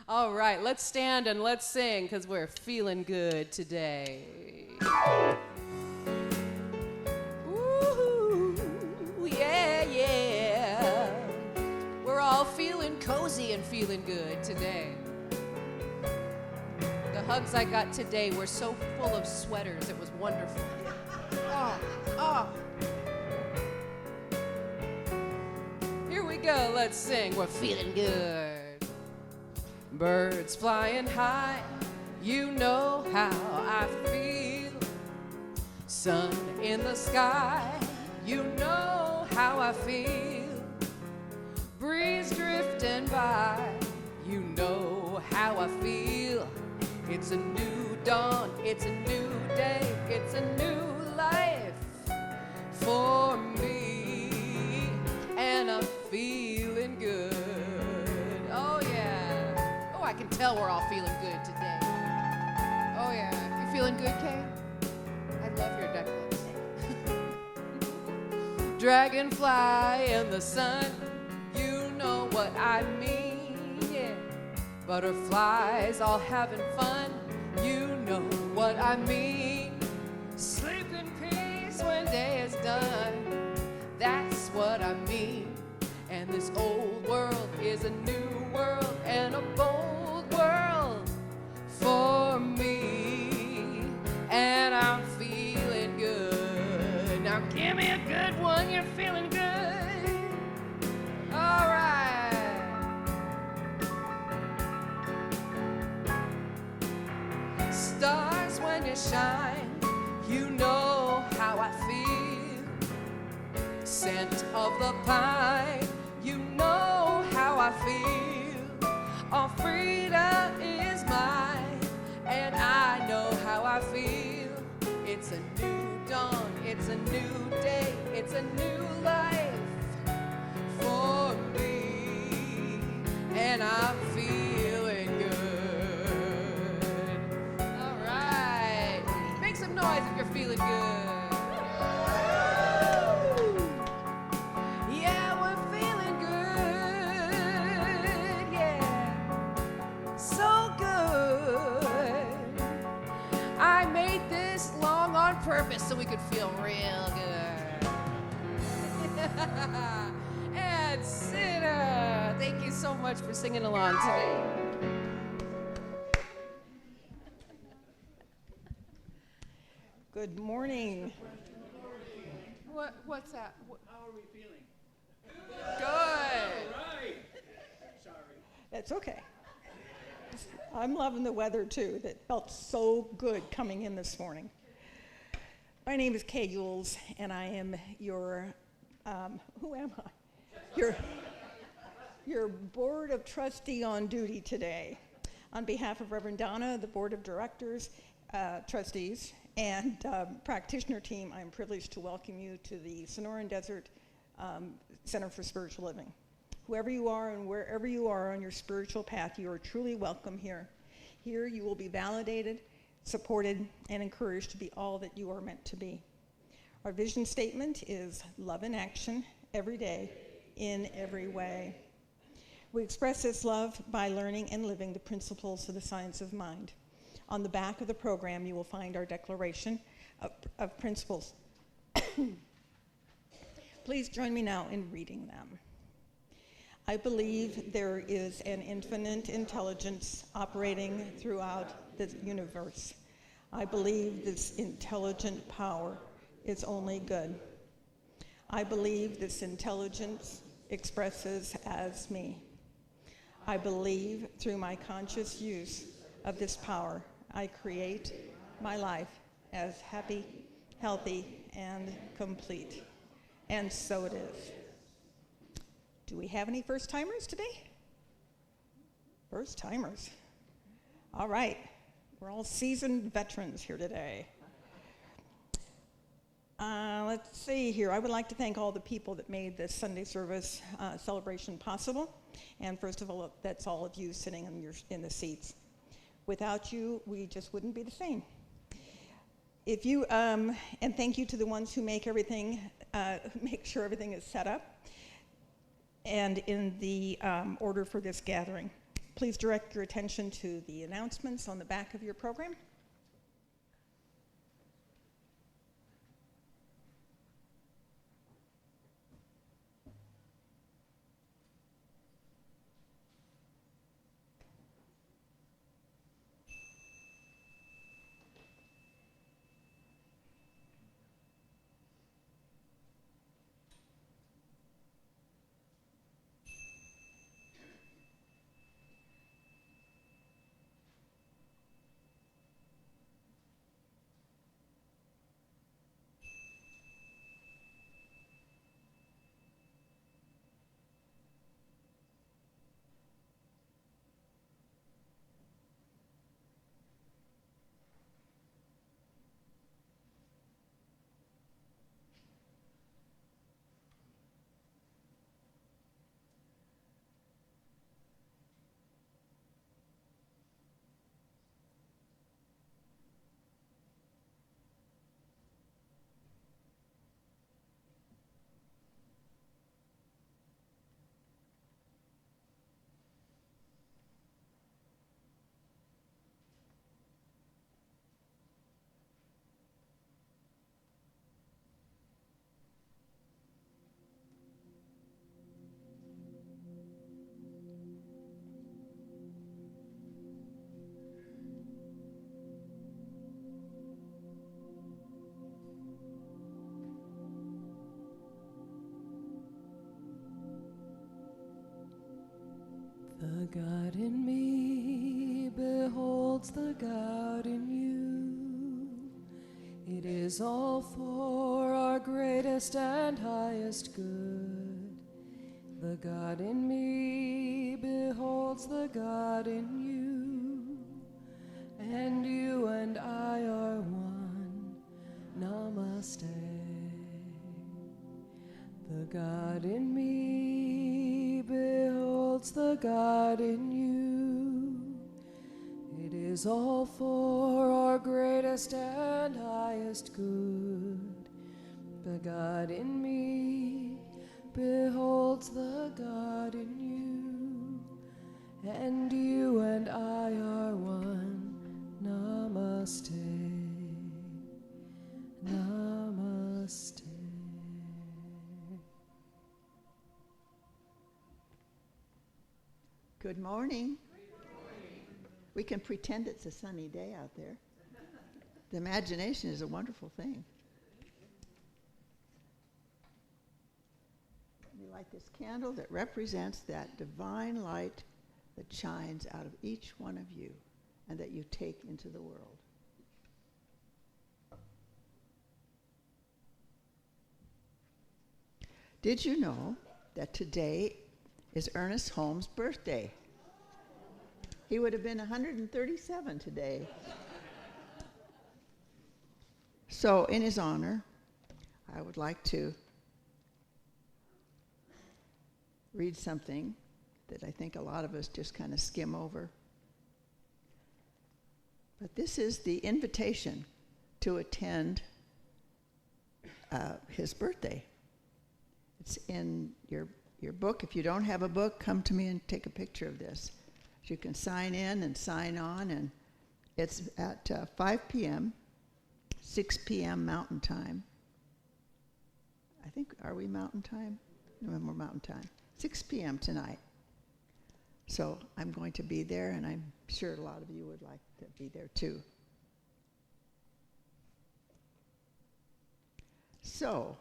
All right, let's stand and let's sing because we're feeling good today. Woo, yeah, yeah. We're all feeling cozy and feeling good today. The hugs I got today were so full of sweaters, it was wonderful. Oh. Here we go, let's sing. We're feeling good. Birds flying high, you know how I feel. Sun in the sky, you know how I feel. Breeze drifting by, you know how I feel. It's a new dawn, it's a new day, it's a new life for me, and I'm feeling good. Oh yeah, oh I can tell we're all feeling good today. Oh yeah, you feeling good, Kay? I love your necklace. Dragonfly in the sun, you know what I mean, yeah. Butterflies all having fun, you know what I mean. Sleep in peace when day is done, that's what I mean. And this old world is a new world and a bold world for me. And I'm feeling good. Now give me a good one, you're feeling good. All right. Stars when you shine, you know how I feel. Scent of the pine, you know how I feel. All freedom is mine, and I know how I feel. It's a new dawn, it's a new day, it's a new life for me, and I'm feeling good. All right, make some noise if you're feeling good. Yeah, we're feeling good, yeah, so good. I made this long on purpose so we could feel real good. And Sinner, thank you so much for singing along today. Good morning. What's that? How are we feeling? Good. All right. Sorry. That's okay. I'm loving the weather too. That felt so good coming in this morning. My name is Kay Yules, and I am your, who am I? Your board of trustee on duty today. On behalf of Reverend Donna, the board of directors, trustees, and practitioner team, I am privileged to welcome you to the Sonoran Desert Center for Spiritual Living. Whoever you are and wherever you are on your spiritual path, you are truly welcome here. Here you will be validated, supported, and encouraged to be all that you are meant to be. Our vision statement is love in action, every day, in every way. We express this love by learning and living the principles of the science of mind. On the back of the program, you will find our declaration of principles. Please join me now in reading them. I believe there is an infinite intelligence operating throughout the universe. I believe this intelligent power is only good. I believe this intelligence expresses as me. I believe through my conscious use of this power, I create my life as happy, healthy, and complete. And so it is. Do we have any first-timers today? First-timers. All right. We're all seasoned veterans here today. Let's see here. I would like to thank all the people that made this Sunday service celebration possible. And first of all, that's all of you sitting in the seats. Without you, we just wouldn't be the same. If you and thank you to the ones who make everything, make sure everything is set up and in the order for this gathering. Please direct your attention to the announcements on the back of your program. The God in me beholds the God in you. It is all for our greatest and highest good. The God in me beholds the God in you, and you and I are one. Namaste. The God in me beholds the God in you. It is all for our greatest and highest good. The God in me beholds the God in you, and you and I are one. Namaste. Namaste. Good morning. We can pretend it's a sunny day out there. The imagination is a wonderful thing. We light this candle that represents that divine light that shines out of each one of you and that you take into the world. Did you know that today is Ernest Holmes' birthday? He would have been 137 today. So, in his honor, I would like to read something that I think a lot of us just kind of skim over. But this is the invitation to attend his birthday. It's in your book. If you don't have a book, come to me and take a picture of this. You can sign in and sign on, and it's at 5 p.m., 6 p.m. Mountain Time. I think, are we Mountain Time? No, we're Mountain Time. 6 p.m. tonight. So I'm going to be there, and I'm sure a lot of you would like to be there too. So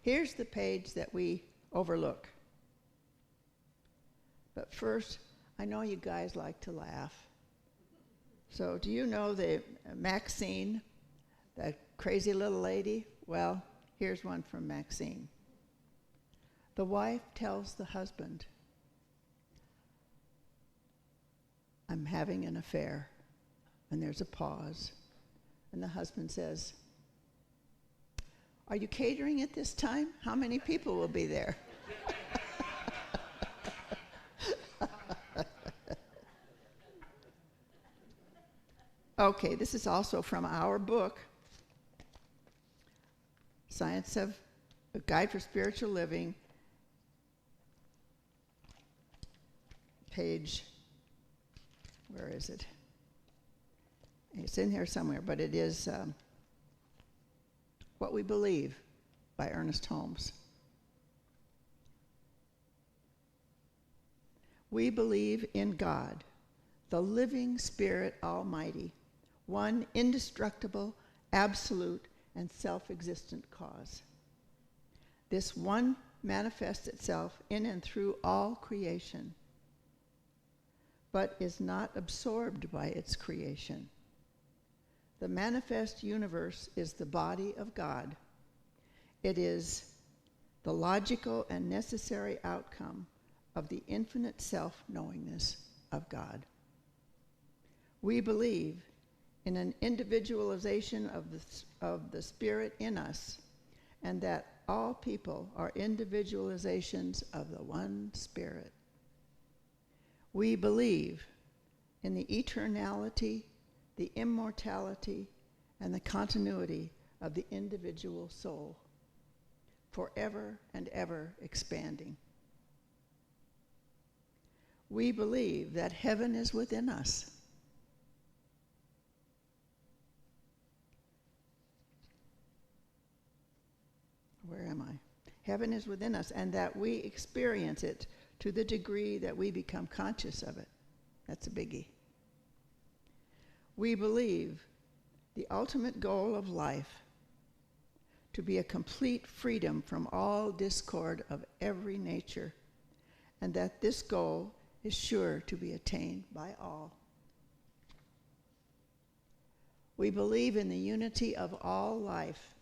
here's the page that we overlook. But first, I know you guys like to laugh. So do you know the Maxine, that crazy little lady? Well, here's one from Maxine. The wife tells the husband, I'm having an affair. And there's a pause. And the husband says, are you catering it this time? How many people will be there? Okay, this is also from our book, Science of a Guide for Spiritual Living, page, where is it? It's in here somewhere, but it is What We Believe by Ernest Holmes. We believe in God, the living Spirit Almighty, one indestructible, absolute, and self-existent cause. This one manifests itself in and through all creation, but is not absorbed by its creation. The manifest universe is the body of God. It is the logical and necessary outcome of the infinite self-knowingness of God. We believe in an individualization of the Spirit in us, and that all people are individualizations of the one Spirit. We believe in the eternality, the immortality, and the continuity of the individual soul, forever and ever expanding. We believe that heaven is within us. Where am I? Heaven is within us, and that we experience it to the degree that we become conscious of it. That's a biggie. We believe the ultimate goal of life to be a complete freedom from all discord of every nature, and that this goal is sure to be attained by all. We believe in the unity of all life,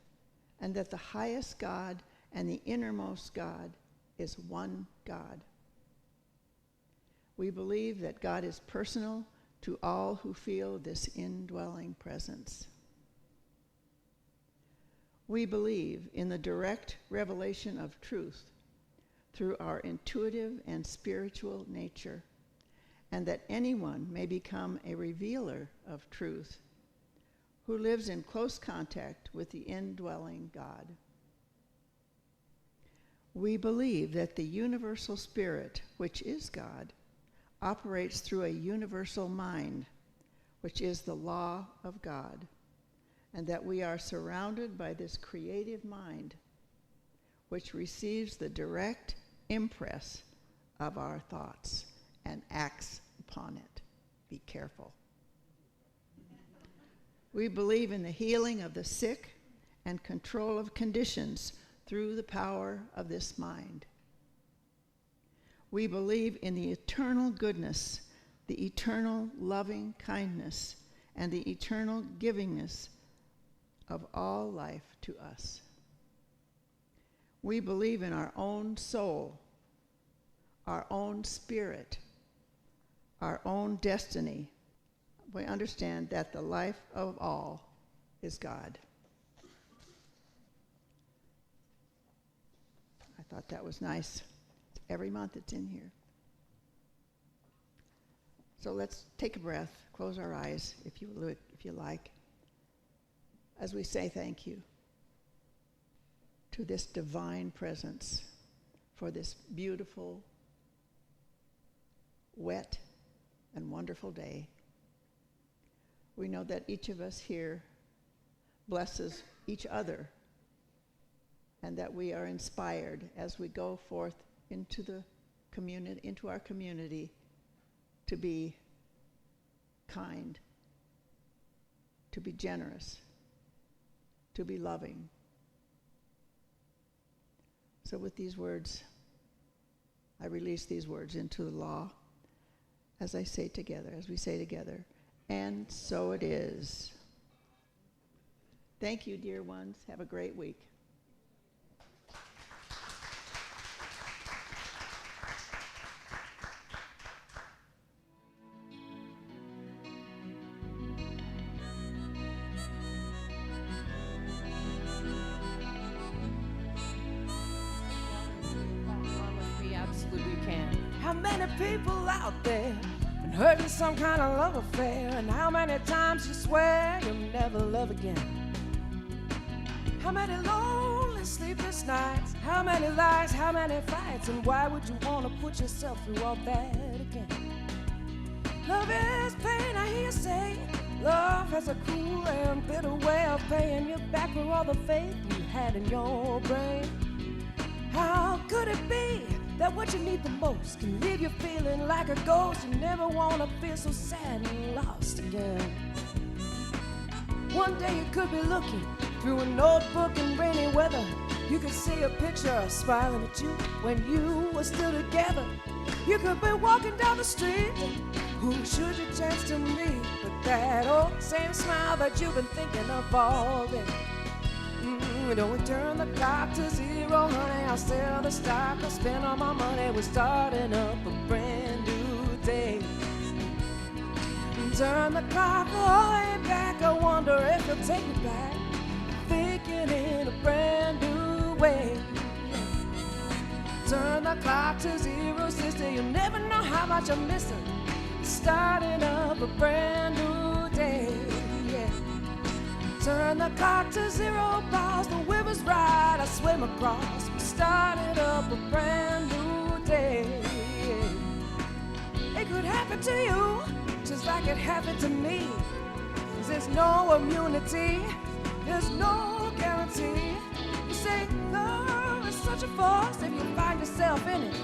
and that the highest God and the innermost God is one God. We believe that God is personal to all who feel this indwelling presence. We believe in the direct revelation of truth through our intuitive and spiritual nature, and that anyone may become a revealer of truth who lives in close contact with the indwelling God. We believe that the universal spirit, which is God, operates through a universal mind, which is the law of God, and that we are surrounded by this creative mind, which receives the direct impress of our thoughts and acts upon it. Be careful. We believe in the healing of the sick and control of conditions through the power of this mind. We believe in the eternal goodness, the eternal loving kindness, and the eternal givingness of all life to us. We believe in our own soul, our own spirit, our own destiny. We understand that the life of all is God. I thought that was nice. Every month it's in here. So let's take a breath, close our eyes if you like, as we say thank you to this divine presence for this beautiful, wet, and wonderful day. We know that each of us here blesses each other, and that we are inspired as we go forth into the community, into our community, to be kind, to be generous, to be loving. So with these words, I release these words into the law as we say together, and so it is. Thank you, dear ones. Have a great week. We absolutely can. How many people out there been hurt in some kind of love affair? And how many times you swear you'll never love again? How many lonely sleepless nights? How many lies? How many fights? And why would you want to put yourself through all that again? Love is pain, I hear you say. Love has a cruel and bitter way of paying you back for all the faith you had in your brain. How could it be that what you need the most can leave you feeling like a ghost? You never want to feel so sad and lost again. One day you could be looking through a notebook in rainy weather. You could see a picture smiling at you when you were still together. You could be walking down the street. Who should you chance to meet but that old same smile that you've been thinking of all day? Don't we turn the clock to zero, honey? I'll sell the stock, I'll spend all my money. We're starting up a brand new day. Turn the clock all the way back. I wonder if you'll take me back, thinking in a brand new way. Turn the clock to zero, sister. You'll never know how much I'm missing. Starting up a brand new day. Yeah. Turn the clock to zero, boss. The river's right, I swim across. Starting up a brand new day. It could happen to you just like it happened to me. 'Cause there's no immunity, there's no guarantee. You say love is such a force if you find yourself in it.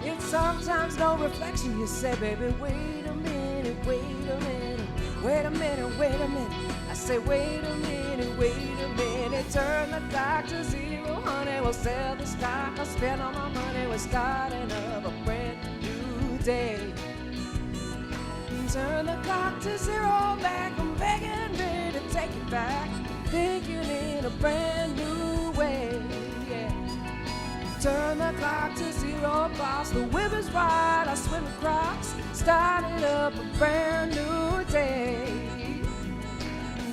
It's sometimes no reflection. You say, baby, wait a minute, wait a minute, wait a minute, wait a minute. I say, wait a minute, wait a minute. Turn the clock to zero, honey. We'll sell the stock, I'll spend all my money. We're starting up a brand new day. Turn the clock to zero back. I'm begging, ready to take it back, thinking in a brand new way. Yeah. Turn the clock to zero, boss. The river's wide, I swim across. Starting up a brand new day.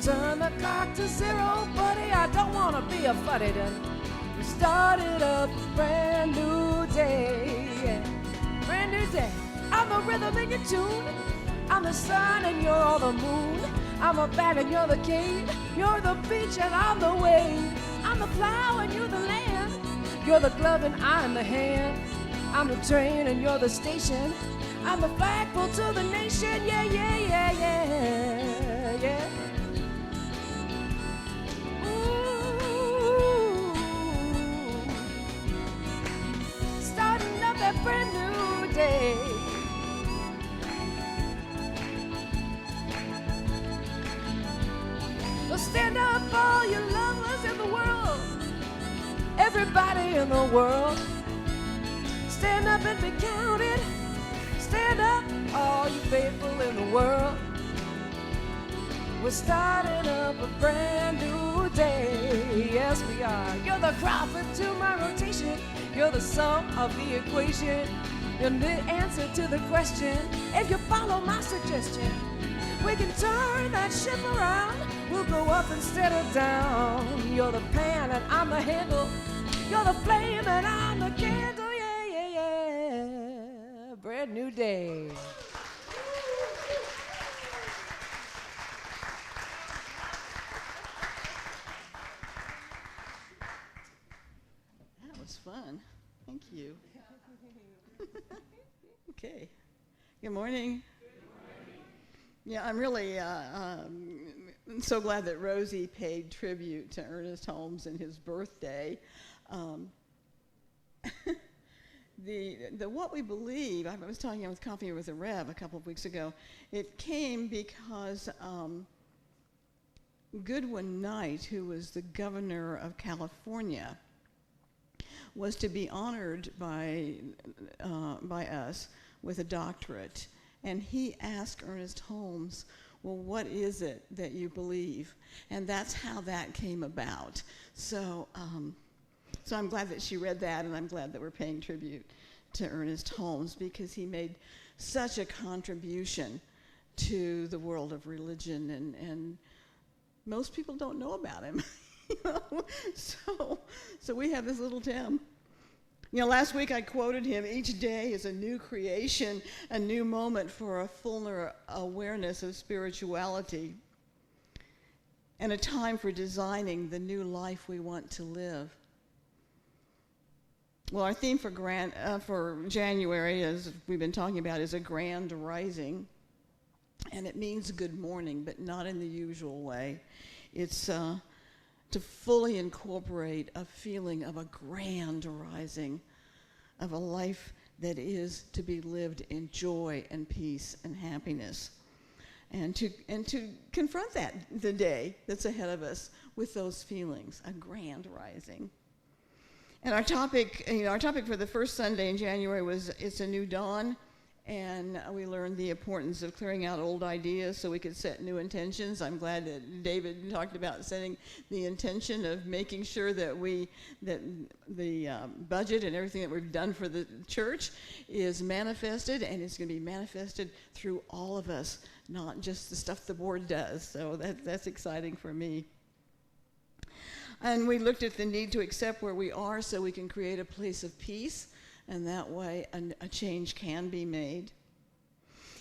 Turn the clock to zero, buddy. I don't wanna be a fuddy duddy. We started up a brand new day. Yeah. Brand new day. I'm the rhythm in your tune. I'm the sun and you're the moon. I'm a band and you're the king. You're the beach and I'm the wave. I'm the flower and you're the land. You're the glove and I'm the hand. I'm the train and you're the station. I'm the flagpole to the nation. Yeah, yeah, yeah, yeah, yeah. Ooh. Starting up that brand new day. Well, stand up, all you lovers in the world. Everybody in the world. Stand up and be counted. Stand up, all you faithful in the world. We're starting up a brand new day. Yes, we are. You're the Crawford to my rotation. You're the sum of the equation. You're the answer to the question. If you follow my suggestion, we can turn that ship around. We'll go up instead of down. You're the pan and I'm the handle. You're the flame and I'm the candle. Yeah, yeah, yeah. Brand new day. That was fun. Thank you. Okay. Good morning. Yeah, I'm really so glad that Rosie paid tribute to Ernest Holmes and his birthday. The what we believe, I was talking with Coffee with a Rev a couple of weeks ago, it came because Goodwin Knight, who was the governor of California, was to be honored by us with a doctorate. And he asked Ernest Holmes, well, what is it that you believe? And that's how that came about. So I'm glad that she read that, and I'm glad that we're paying tribute to Ernest Holmes because he made such a contribution to the world of religion, and most people don't know about him. You know? So we have this little Tim. You know, last week I quoted him, each day is a new creation, a new moment for a fuller awareness of spirituality, and a time for designing the new life we want to live. Well, our theme for January, as we've been talking about, is a grand rising. And it means good morning, but not in the usual way. It's to fully incorporate a feeling of a grand rising, of a life that is to be lived in joy and peace and happiness. And to confront the day that's ahead of us with those feelings, a grand rising. And our topic for the first Sunday in January was It's a New Dawn. And we learned the importance of clearing out old ideas so we could set new intentions. I'm glad that David talked about setting the intention of making sure that the budget and everything that we've done for the church is manifested, and it's going to be manifested through all of us, not just the stuff the board does. So that's exciting for me. And we looked at the need to accept where we are so we can create a place of peace. And that way a change can be made.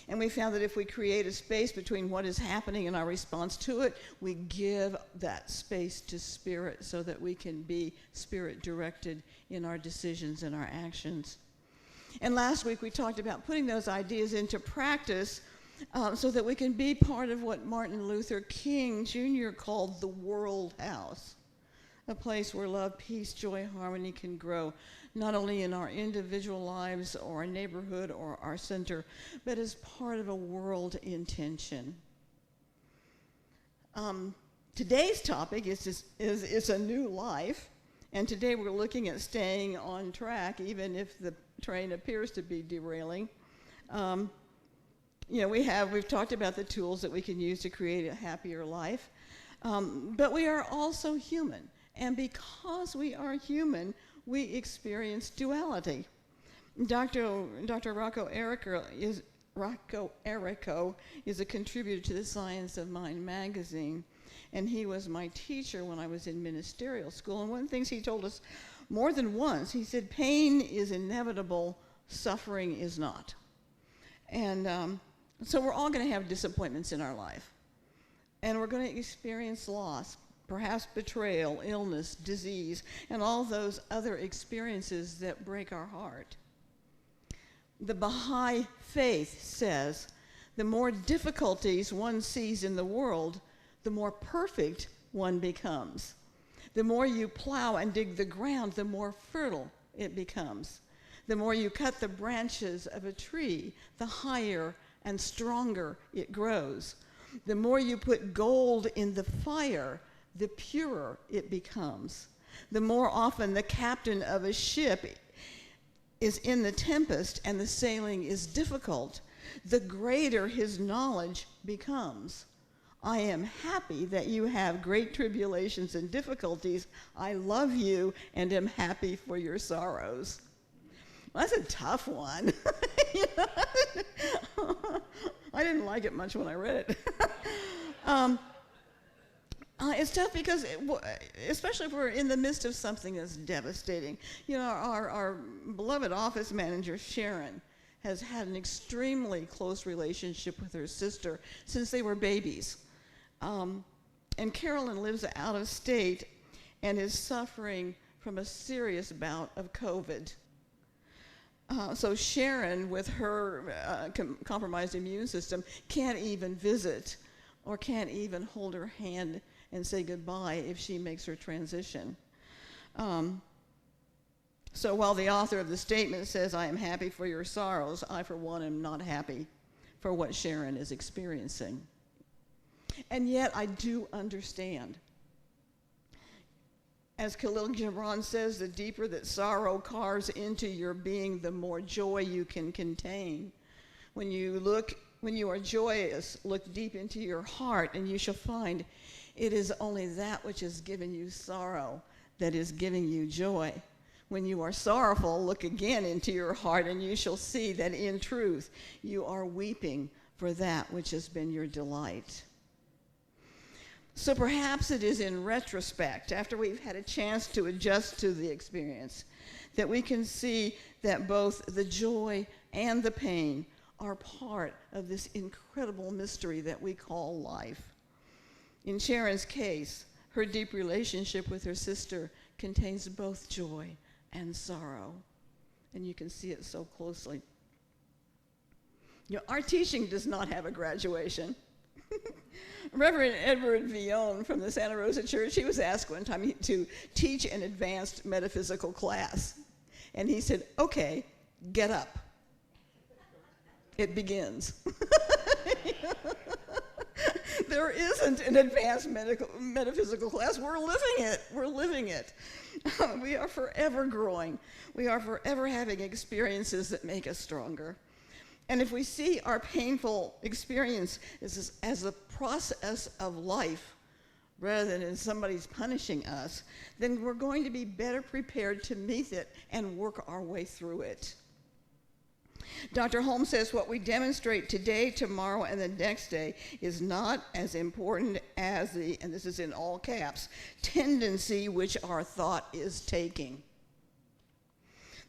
And we found that if we create a space between what is happening and our response to it, we give that space to Spirit so that we can be Spirit-directed in our decisions and our actions. And last week we talked about putting those ideas into practice so that we can be part of what Martin Luther King Jr. called the world house, a place where love, peace, joy, harmony can grow, not only in our individual lives or our neighborhood or our center, but as part of a world intention. Today's topic is a new life, and today we're looking at staying on track, even if the train appears to be derailing. We've talked about the tools that we can use to create a happier life, but we are also human, and because we are human, we experience duality. Dr. Rocco Errico is a contributor to the Science of Mind magazine, and he was my teacher when I was in ministerial school. And one of the things he told us more than once, he said, pain is inevitable, suffering is not. And so we're all going to have disappointments in our life, and we're going to experience loss, perhaps betrayal, illness, disease, and all those other experiences that break our heart. The Baha'i faith says the more difficulties one sees in the world, the more perfect one becomes. The more you plow and dig the ground, the more fertile it becomes. The more you cut the branches of a tree, the higher and stronger it grows. The more you put gold in the fire, the purer it becomes. The more often the captain of a ship is in the tempest and the sailing is difficult, the greater his knowledge becomes. I am happy that you have great tribulations and difficulties. I love you and am happy for your sorrows. Well, that's a tough one. I didn't like it much when I read it. It's tough because, especially if we're in the midst of something that's devastating. Our beloved office manager, Sharon, has had an extremely close relationship with her sister since they were babies. And Carolyn lives out of state and is suffering from a serious bout of COVID. So Sharon, with her compromised immune system, can't even visit or can't even hold her hand and say goodbye if she makes her transition. So while the author of the statement says, I am happy for your sorrows, I, for one, am not happy for what Sharon is experiencing. And yet I do understand. As Khalil Gibran says, the deeper that sorrow carves into your being, the more joy you can contain. When you are joyous, look deep into your heart, and you shall find it is only that which has given you sorrow that is giving you joy. When you are sorrowful, look again into your heart, and you shall see that in truth you are weeping for that which has been your delight. So perhaps it is in retrospect, after we've had a chance to adjust to the experience, that we can see that both the joy and the pain are part of this incredible mystery that we call life. In Sharon's case, her deep relationship with her sister contains both joy and sorrow. And you can see it so closely. You know, our teaching does not have a graduation. Reverend Edward Villon from the Santa Rosa Church, he was asked one time to teach an advanced metaphysical class. And he said, okay, get up. It begins. There isn't an advanced metaphysical class. We're living it. We're living it. We are forever growing. We are forever having experiences that make us stronger. And if we see our painful experience as a process of life rather than as somebody's punishing us, then we're going to be better prepared to meet it and work our way through it. Dr. Holmes says what we demonstrate today, tomorrow, and the next day is not as important as the, and this is in all caps, tendency which our thought is taking.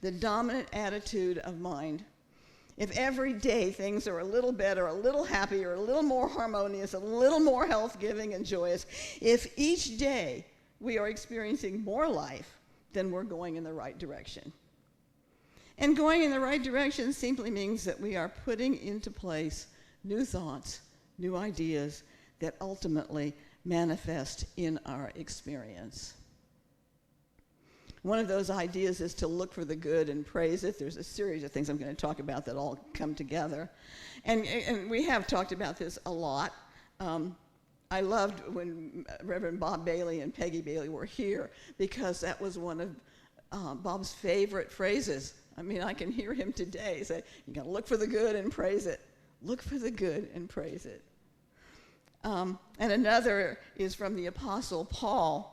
The dominant attitude of mind. If every day things are a little better, a little happier, a little more harmonious, a little more health-giving and joyous, if each day we are experiencing more life, then we're going in the right direction. And going in the right direction simply means that we are putting into place new thoughts, new ideas that ultimately manifest in our experience. One of those ideas is to look for the good and praise it. There's a series of things I'm going to talk about that all come together. And we have talked about this a lot. I loved when Reverend Bob Bailey and Peggy Bailey were here because that was one of Bob's favorite phrases. I mean, I can hear him today say, you got to look for the good and praise it. Look for the good and praise it. And another is from the Apostle Paul.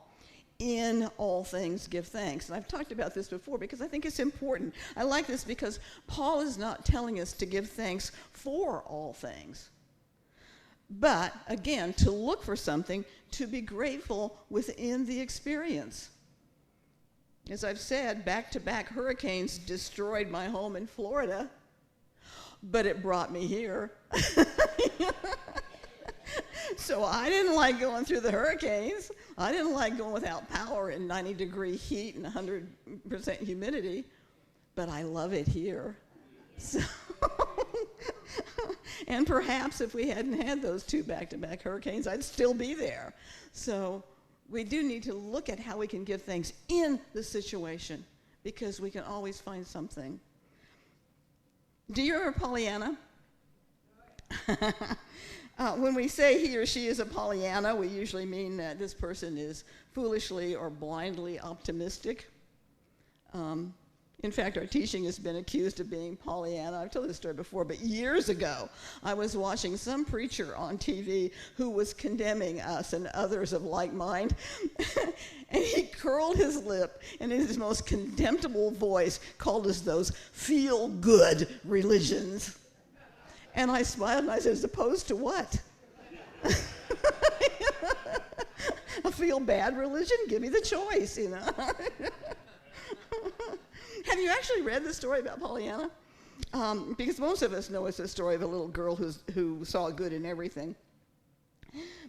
In all things, give thanks. And I've talked about this before because I think it's important. I like this because Paul is not telling us to give thanks for all things. But, again, to look for something, to be grateful within the experience. As I've said, back-to-back hurricanes destroyed my home in Florida, but it brought me here. So I didn't like going through the hurricanes. I didn't like going without power in 90-degree heat and 100% humidity, but I love it here. So and perhaps if we hadn't had those two back-to-back hurricanes, I'd still be there. So we do need to look at how we can give thanks in the situation because we can always find something. Do you remember Pollyanna? When we say he or she is a Pollyanna, we usually mean that this person is foolishly or blindly optimistic. In fact, our teaching has been accused of being Pollyanna. I've told this story before, but years ago, I was watching some preacher on TV who was condemning us and others of like mind, and he curled his lip and in his most contemptible voice called us those feel-good religions. And I smiled and I said, as opposed to what? A feel-bad religion? Give me the choice, you know. Have you actually read the story about Pollyanna? Because most of us know it's a story of a little girl who saw good in everything.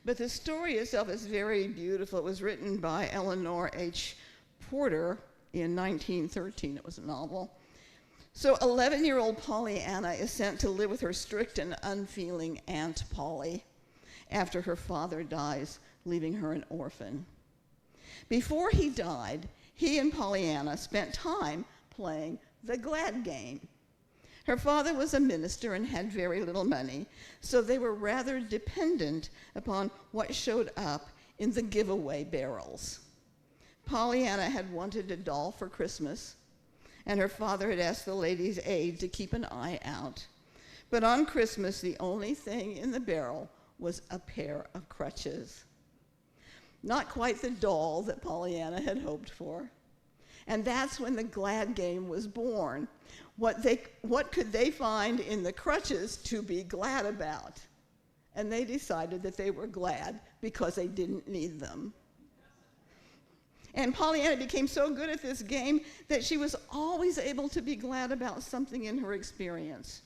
But the story itself is very beautiful. It was written by Eleanor H. Porter in 1913. It was a novel. So 11-year-old Pollyanna is sent to live with her strict and unfeeling Aunt Polly after her father dies, leaving her an orphan. Before he died, he and Pollyanna spent time playing the glad game. Her father was a minister and had very little money, so they were rather dependent upon what showed up in the giveaway barrels. Pollyanna had wanted a doll for Christmas, and her father had asked the ladies' aid to keep an eye out. But on Christmas, the only thing in the barrel was a pair of crutches. Not quite the doll that Pollyanna had hoped for. And that's when the glad game was born. What could they find in the crutches to be glad about? And they decided that they were glad because they didn't need them. And Pollyanna became so good at this game that she was always able to be glad about something in her experience.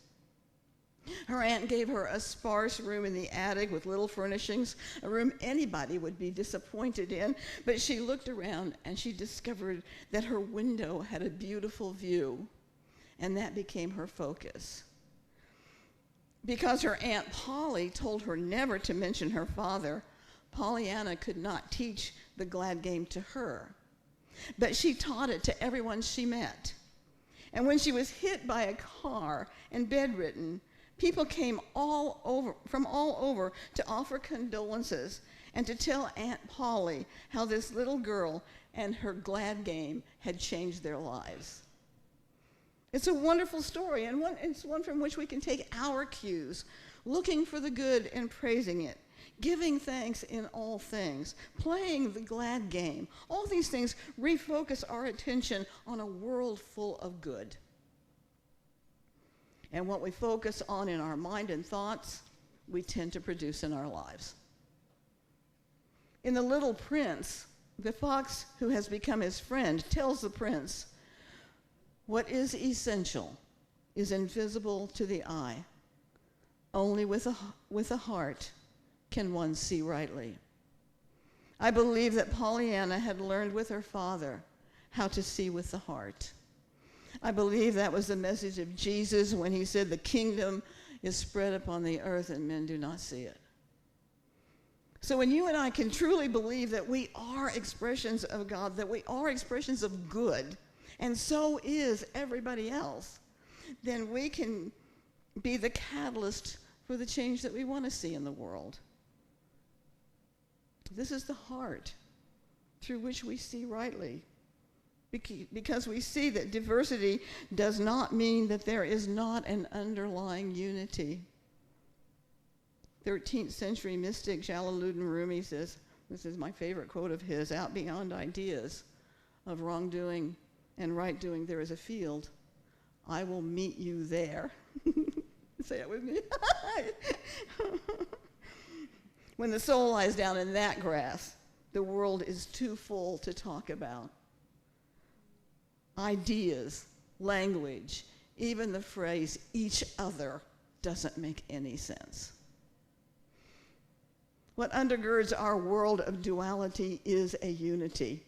Her aunt gave her a sparse room in the attic with little furnishings, a room anybody would be disappointed in, but she looked around and she discovered that her window had a beautiful view, and that became her focus. Because her Aunt Polly told her never to mention her father, Pollyanna could not teach the glad game to her, but she taught it to everyone she met. And when she was hit by a car and bedridden, people came from all over to offer condolences and to tell Aunt Polly how this little girl and her glad game had changed their lives. It's a wonderful story, and it's one from which we can take our cues, looking for the good and praising it, giving thanks in all things, playing the glad game. All these things refocus our attention on a world full of good. And what we focus on in our mind and thoughts, we tend to produce in our lives. In The Little Prince, the fox who has become his friend tells the prince, "What is essential is invisible to the eye. Only with a heart can one see rightly." I believe that Pollyanna had learned with her father how to see with the heart. I believe that was the message of Jesus when he said, "The kingdom is spread upon the earth and men do not see it." So when you and I can truly believe that we are expressions of God, that we are expressions of good, and so is everybody else, then we can be the catalyst for the change that we want to see in the world. This is the heart through which we see rightly, because we see that diversity does not mean that there is not an underlying unity. 13th century mystic Jalaluddin Rumi says, this is my favorite quote of his, "Out beyond ideas of wrongdoing and right doing, there is a field. I will meet you there." Say it with me. When the soul lies down in that grass, the world is too full to talk about. Ideas, language, even the phrase each other doesn't make any sense. What undergirds our world of duality is a unity.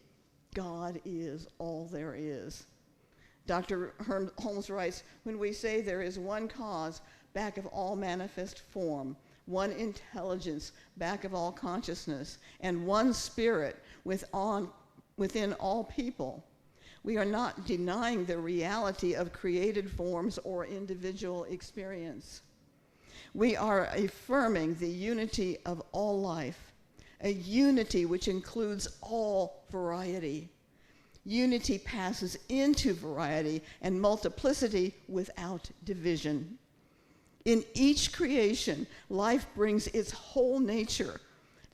God is all there is. Dr. Holmes writes, "When we say there is one cause back of all manifest form, one intelligence back of all consciousness, and one spirit within all people, we are not denying the reality of created forms or individual experience. We are affirming the unity of all life, a unity which includes all variety. Unity passes into variety and multiplicity without division. In each creation, life brings its whole nature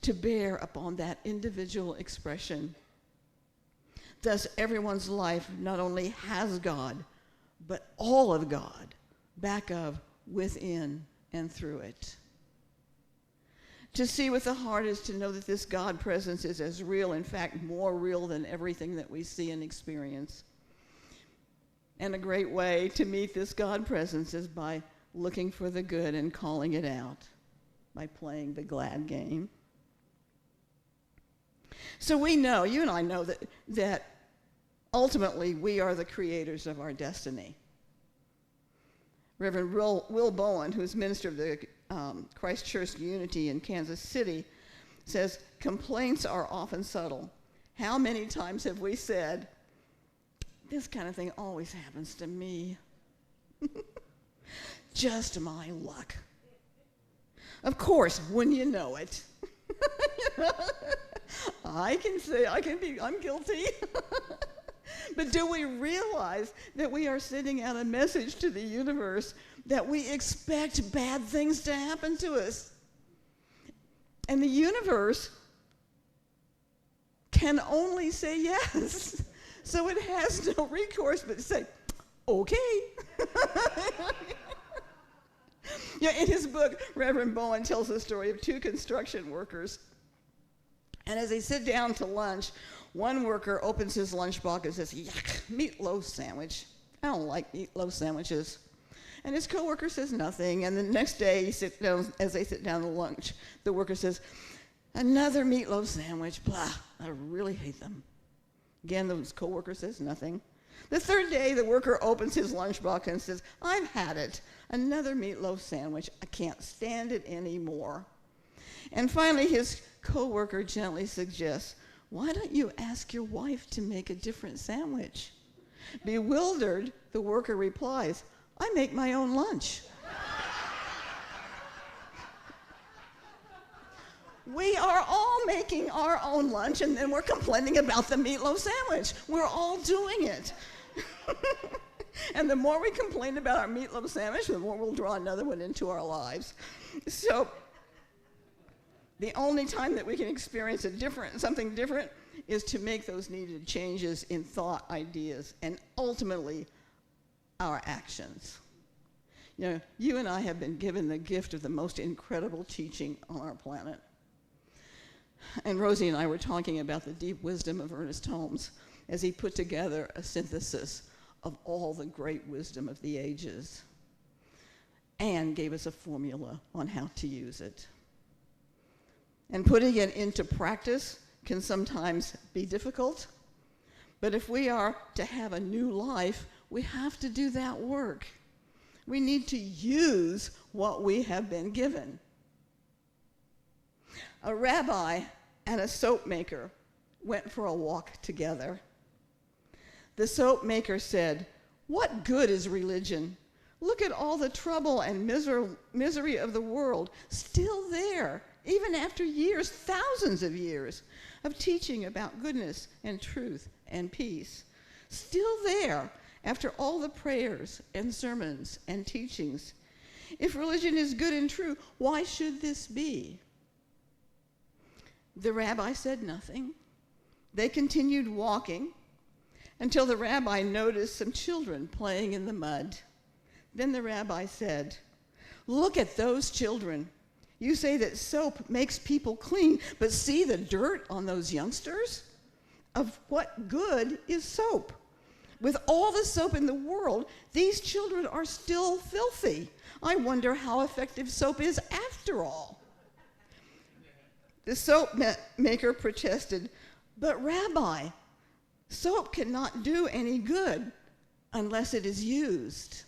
to bear upon that individual expression. Thus, everyone's life not only has God, but all of God back of, within, and through it. To see with the heart is to know that this God presence is as real, in fact, more real than everything that we see and experience. And a great way to meet this God presence is by looking for the good and calling it out, by playing the glad game. So we know, you and I know, that ultimately we are the creators of our destiny. Reverend Will Bowen, who's minister of the Christ Church Unity in Kansas City, says, "Complaints are often subtle. How many times have we said, 'This kind of thing always happens to me. Just my luck.' Of course, when you know it. I can say, I'm guilty. But do we realize that we are sending out a message to the universe that we expect bad things to happen to us? And the universe can only say yes. So it has no recourse but to say, okay. In his book, Reverend Bowen tells the story of two construction workers. And as they sit down to lunch, one worker opens his lunchbox and says, "Yuck, meatloaf sandwich. I don't like meatloaf sandwiches." And his coworker says nothing. And the next day, as they sit down to lunch, the worker says, another meatloaf sandwich, blah, I really hate them. Again, the coworker says nothing. The third day, the worker opens his lunchbox and says, I've had it. Another meatloaf sandwich. I can't stand it anymore. And finally, his coworker gently suggests, why don't you ask your wife to make a different sandwich? Bewildered, the worker replies, I make my own lunch. We are all making our own lunch, and then we're complaining about the meatloaf sandwich. We're all doing it. And the more we complain about our meatloaf sandwich, the more we'll draw another one into our lives. So the only time that we can experience something different is to make those needed changes in thought, ideas, and ultimately our actions. You know, you and I have been given the gift of the most incredible teaching on our planet. And Rosie and I were talking about the deep wisdom of Ernest Holmes as he put together a synthesis of all the great wisdom of the ages and gave us a formula on how to use it. And putting it into practice can sometimes be difficult, but if we are to have a new life, we have to do that work. We need to use what we have been given. A rabbi and a soap maker went for a walk together. The soap maker said, what good is religion? Look at all the trouble and misery of the world still there, even after years, thousands of years, of teaching about goodness and truth and peace. Still there after all the prayers and sermons and teachings. If religion is good and true, why should this be? The rabbi said nothing. They continued walking until the rabbi noticed some children playing in the mud. Then the rabbi said, look at those children. You say that soap makes people clean, but see the dirt on those youngsters? Of what good is soap? With all the soap in the world, these children are still filthy. I wonder how effective soap is after all. The soap maker protested, but Rabbi, soap cannot do any good unless it is used.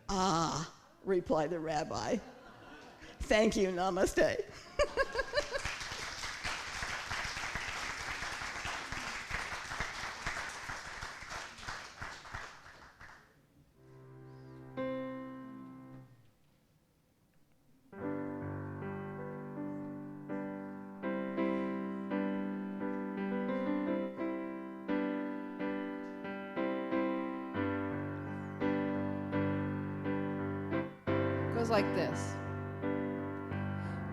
Ah, replied the rabbi. Thank you, namaste. Goes like this.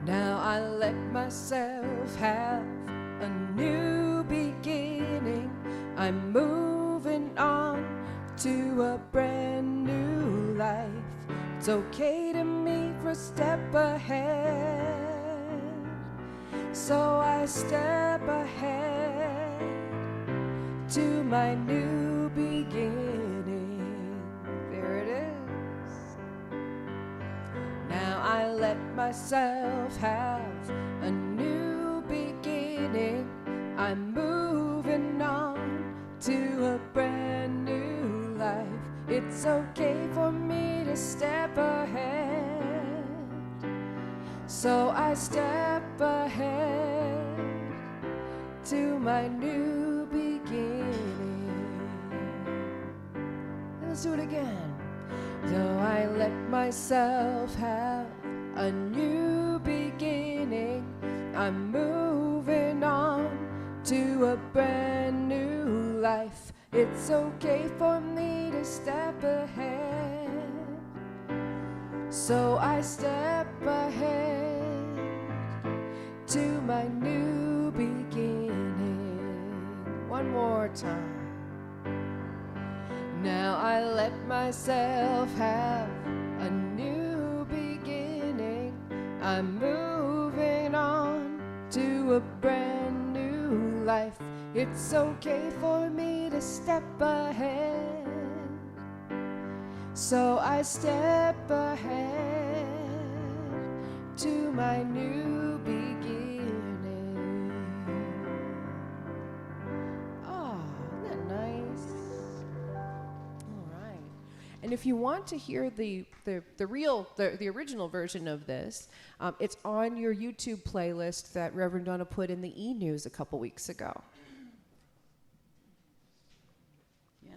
Now I let myself have a new beginning. I'm moving on to a brand new life. It's okay to meet for a step ahead. So I step ahead to my new beginning. There it is. Now I let myself have a new beginning. I'm moving on to a brand new life. It's okay for me to step ahead. So I step ahead to my new beginning. Let's do it again. So I let myself have a new beginning. I'm moving on to a brand new life. It's okay for me to step ahead. So I step ahead to my new beginning. One more time. Now I let myself have a new beginning. I'm moving on to a brand new life. It's okay for me to step ahead. So I step ahead to my new beginning. Oh, isn't that nice? All right. And if you want to hear the original version of this, it's on your YouTube playlist that Reverend Donna put in the e-news a couple weeks ago. Yeah.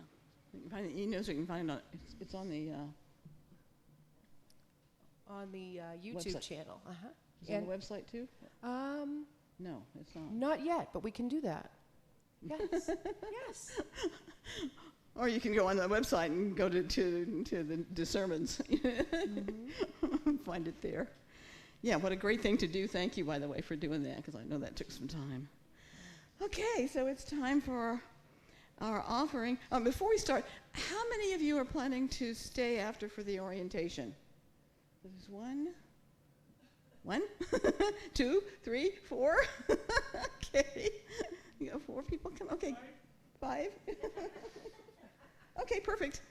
You can find the e-news, or you can find it on, it's on the YouTube website. channel. Uh-huh. Is it on the website too? No, it's not. Not yet, but we can do that. Yes. Yes. Or you can go on the website and go to the sermons. Mm-hmm. Find it there. Yeah, what a great thing to do. Thank you, by the way, for doing that, because I know that took some time. Okay, so it's time for our offering. Before we start, how many of you are planning to stay after for the orientation? There's one, 2, 3, 4. Okay. You got 4 people come. Okay, 5. Okay, perfect.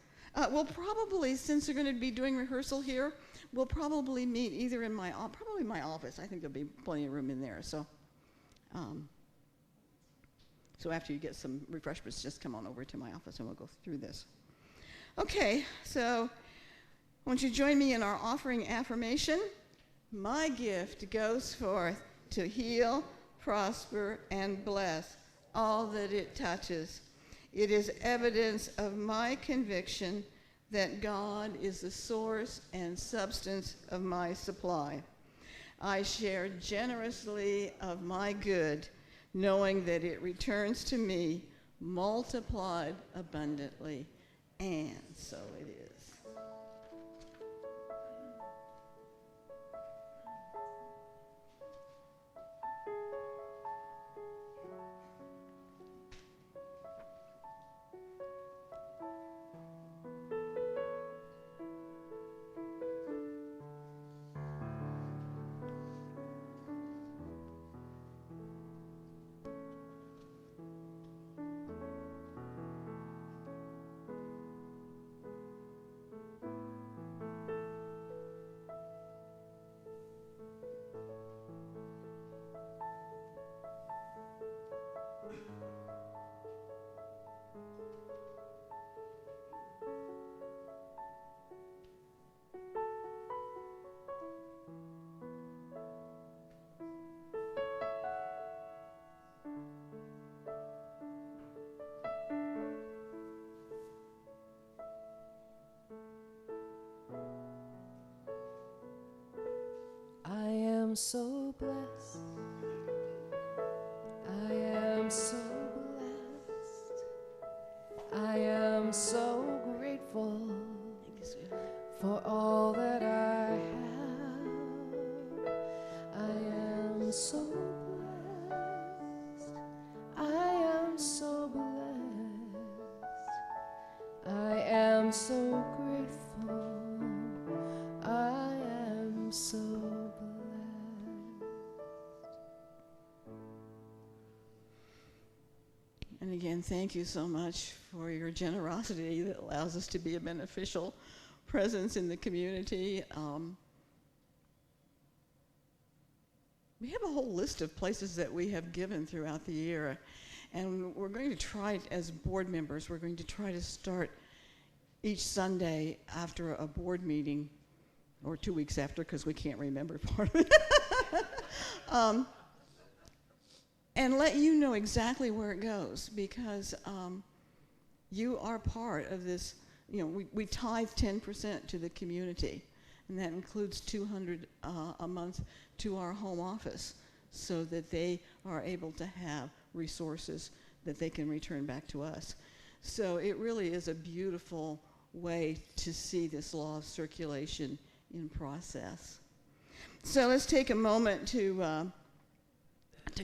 We'll probably, since they're going to be doing rehearsal here, we'll probably meet either in probably my office. I think there'll be plenty of room in there. So, so after you get some refreshments, just come on over to my office and we'll go through this. Okay, so won't you join me in our offering affirmation? My gift goes forth to heal, prosper, and bless all that it touches. It is evidence of my conviction that God is the source and substance of my supply. I share generously of my good, knowing that it returns to me multiplied abundantly. And so it is. I am so blessed. I am so blessed. I am so grateful for all that I have. I am so blessed. I am so blessed. I am so grateful. I am so blessed. And again, thank you so much for your generosity that allows us to be a beneficial presence in the community. We have a whole list of places that we have given throughout the year. And we're going to try, as board members, we're going to try to start each Sunday after a board meeting, or 2 weeks after, because we can't remember part of it. And let you know exactly where it goes, because you are part of this. You know, we tithe 10% to the community, and that includes $200 a month to our home office, so that they are able to have resources that they can return back to us. So it really is a beautiful way to see this law of circulation in process. So let's take a moment to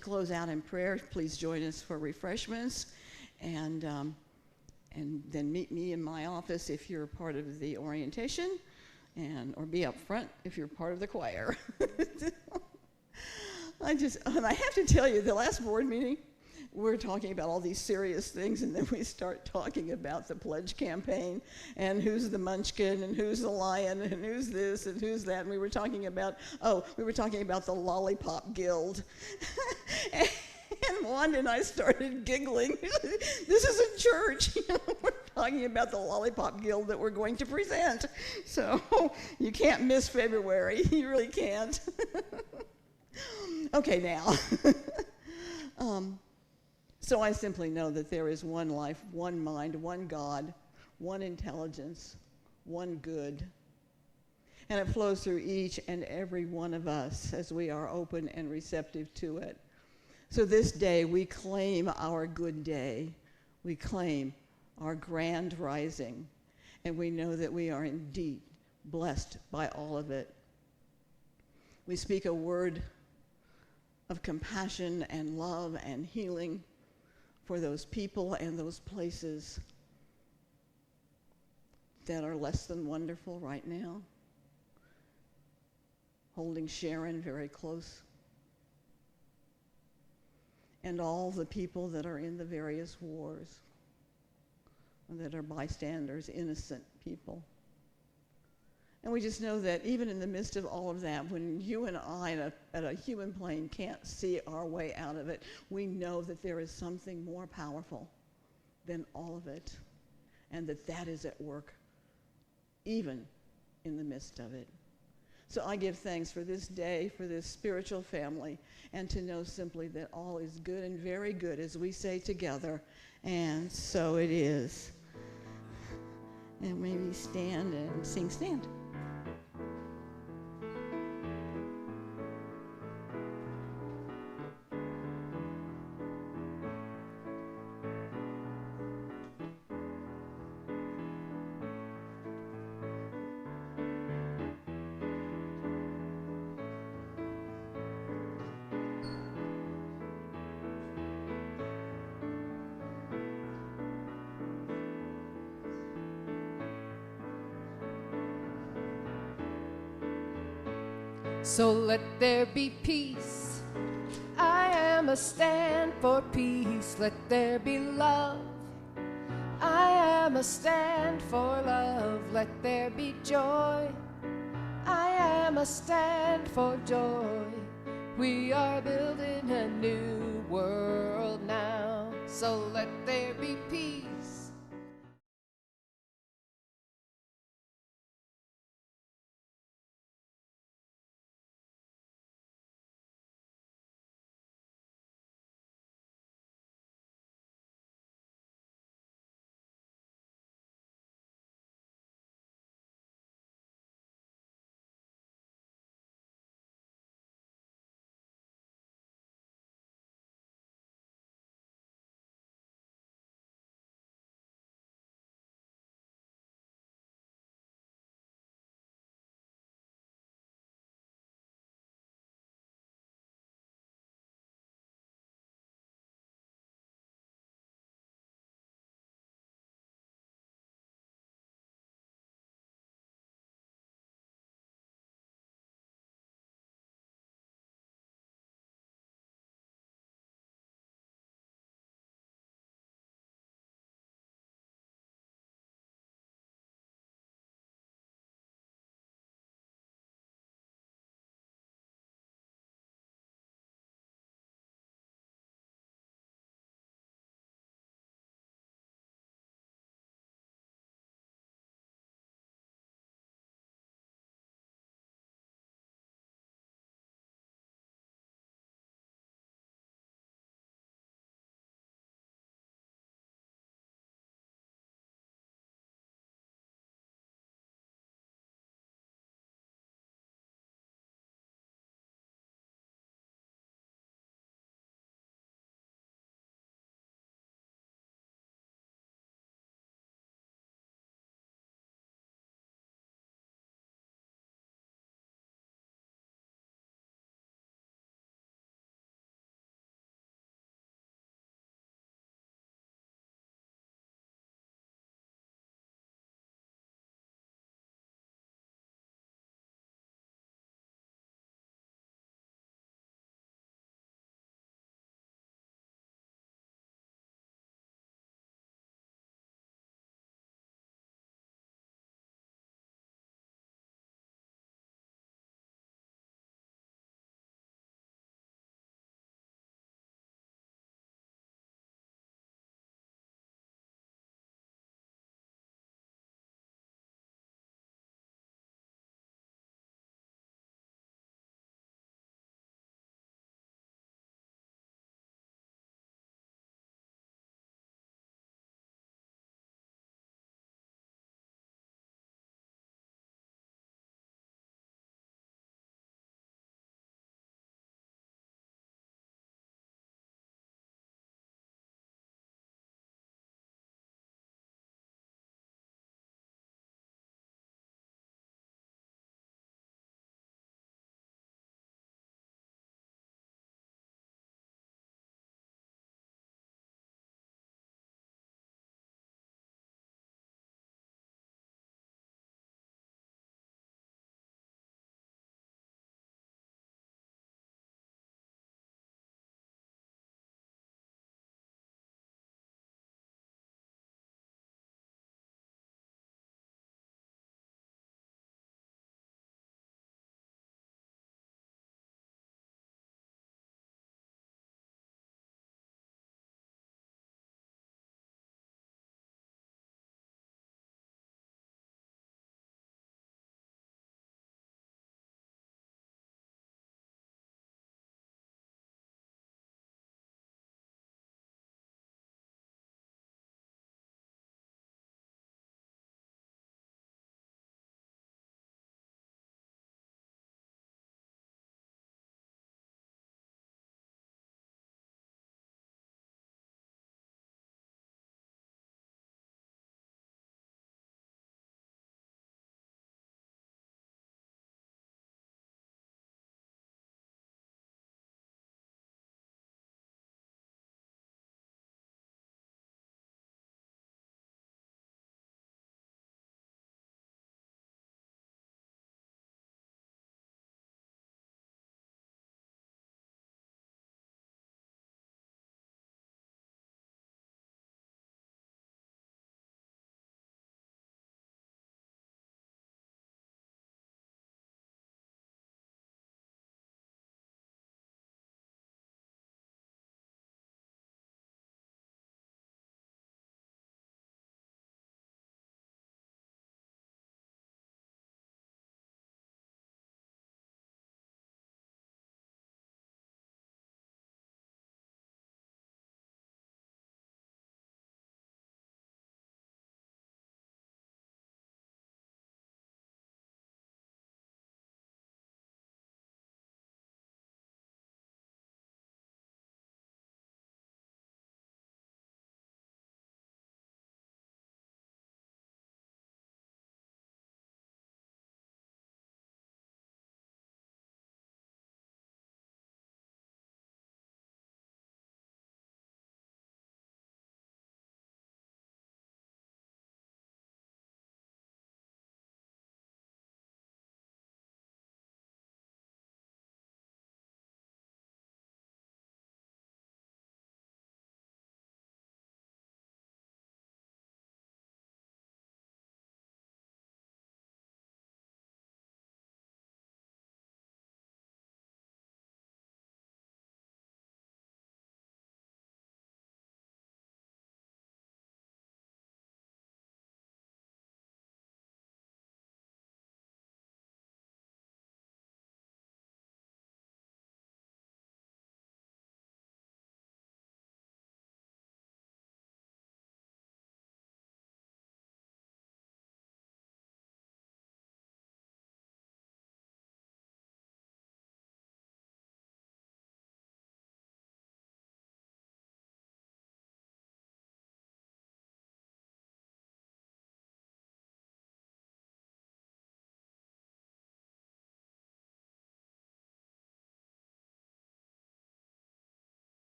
close out in prayer. Please join us for refreshments, and then meet me in my office if you're part of the orientation, or be up front if you're part of the choir. And I have to tell you, the last board meeting, we're talking about all these serious things, and then we start talking about the pledge campaign and who's the munchkin and who's the lion and who's this and who's that. And we were talking about the Lollipop Guild. And Wanda and I started giggling. This is a church. We're talking about the Lollipop Guild that we're going to present. So you can't miss February. You really can't. Okay, now. So I simply know that there is one life, one mind, one God, one intelligence, one good. And it flows through each and every one of us as we are open and receptive to it. So this day, we claim our good day. We claim our grand rising. And we know that we are indeed blessed by all of it. We speak a word of compassion and love and healing for those people and those places that are less than wonderful right now. Holding Sharon very close. And all the people that are in the various wars, that are bystanders, innocent people. And we just know that even in the midst of all of that, when you and I at a human plane can't see our way out of it, we know that there is something more powerful than all of it, and that is at work even in the midst of it. So I give thanks for this day, for this spiritual family, and to know simply that all is good and very good, as we say together, and so it is. And maybe stand and sing Stand. So let there be peace. I am a stand for peace. Let there be love. I am a stand for love. Let there be joy. I am a stand for joy. We are building a new world now. So let there be peace.